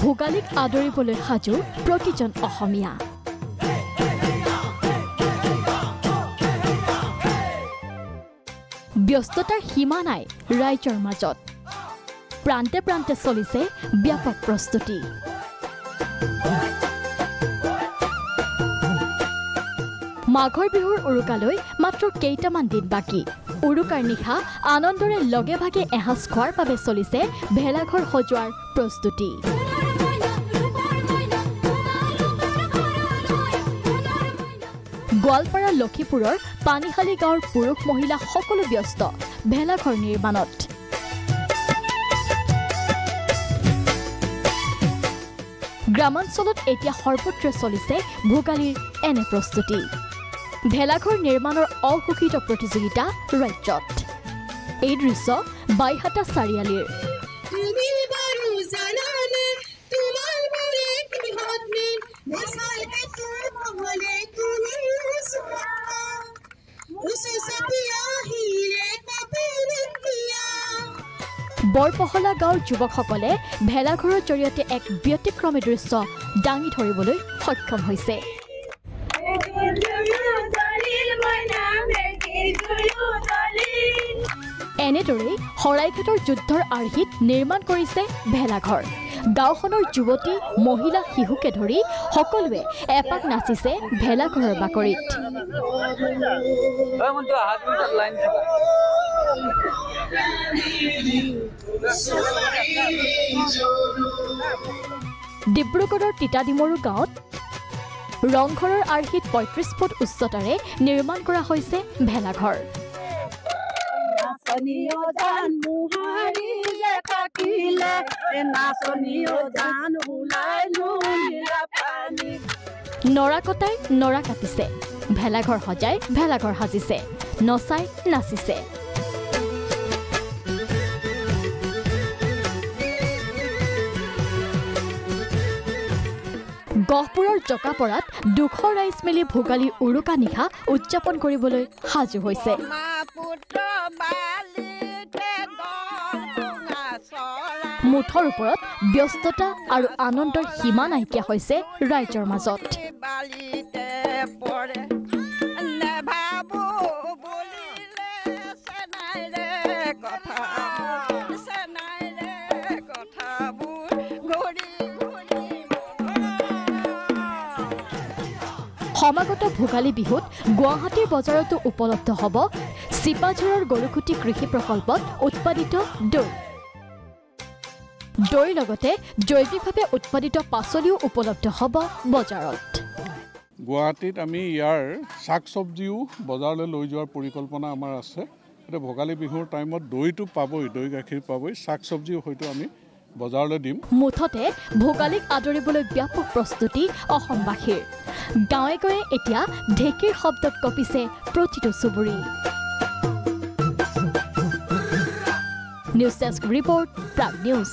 ভোগালীক আদৰিবলৈ সাজু প্ৰতিজন অসমীয়া। ব্যস্ততাৰ সীমা নাই ৰাইজৰ মাজত। প্ৰান্তে প্ৰান্তে চলিছে ব্যাপক প্ৰস্তুতি। মাঘৰ বিহুৰ উৰুকালৈ মাত্ৰ কেইটামান দিন বাকী। উৰুকাৰ নিশা আনন্দৰে লগে ভাগে এসাঁজ খোৱাৰ বাবে চলিছে ভেলাঘৰ সজোৱাৰ প্ৰস্তুতি। গোৱালপাৰা লক্ষীপুৰৰ পানীশালী গাঁৱৰ পুৰুষ মহিলা সকলো ব্যস্ত ভেলাঘৰ নিৰ্মাণত। গ্ৰামাঞ্চলত এতিয়া সৰ্বত্ৰে চলিছে ভোগালীৰ এনে প্ৰস্তুতি। ভেলাঘৰ নিৰ্মাণৰ অঘোষিত প্ৰতিযোগিতা ৰাজ্যত। এই দৃশ্য বাইহাটা চাৰিআলিৰ। বৰপহলা গাঁৱৰ যুৱকসকলে ভেলাঘৰৰ জৰিয়তে এক ব্যতিক্ৰমী দৃশ্য দাঙি ধৰিবলৈ সক্ষম হৈছে। এনেদৰেই শৰাইঘাটৰ যুদ্ধৰ আৰ্হিত নিৰ্মাণ কৰিছে ভেলাঘৰ। গাঁওখনৰ যুৱতী মহিলা শিশুকে ধৰি সকলোৱে এপাক নাচিছে ভেলাঘৰৰ বাকৰিত। ডিব্ৰুগড়ৰ তিতাডিমৰু গাঁৱত ৰংঘৰৰ আৰ্হিত ৩৫ ফুট উচ্চতাৰে নিৰ্মাণ কৰা হৈছে ভেলাঘৰ। নৰা কটাই নৰা কাটিছে, ভেলাঘৰ সজাই ভেলাঘৰ সাজিছে, নচাই নাচিছে। গহপুৰৰ জকাপৰাত ২০০ ৰাইজ মিলি ভোগালীৰ উৰুকা নিশা উদযাপন কৰিবলৈ সাজু হৈছে। মুঠৰ ওপৰত ব্যস্ততা আৰু আনন্দৰ সীমা নাইকিয়া হৈছে ৰাইজৰ মাজত। সমাগত ভোগালী বিহুত গুৱাহাটীৰ বজাৰতো উপলব্ধ হ'ব চিপাঝাৰৰ গৰুকুটি কৃষি প্ৰকল্পত উৎপাদিত দৈ। দৈৰ লগতে জৈৱিকভাৱে উৎপাদিত পাচলিও উপলব্ধ হ'ব বজাৰত। গুৱাহাটীত আমি ইয়াৰ শাক চব্জিও বজাৰলৈ লৈ যোৱাৰ পৰিকল্পনা আমাৰ আছে। এতিয়া ভোগালী বিহুৰ টাইমত দৈটো পাবই, দৈ গাখীৰ পাবই, শাক চব্জিও হয়তো আমি বজাৰলৈ দিম। মুঠতে ভোগালীক আদৰিবলৈ ব্যাপক প্ৰস্তুতি অসমবাসীৰ। গাঁৱে গাঁৱে এতিয়া ঢেঁকীৰ শব্দত কঁপিছে প্ৰতিটো চুবুৰী। News desk report, Prag news.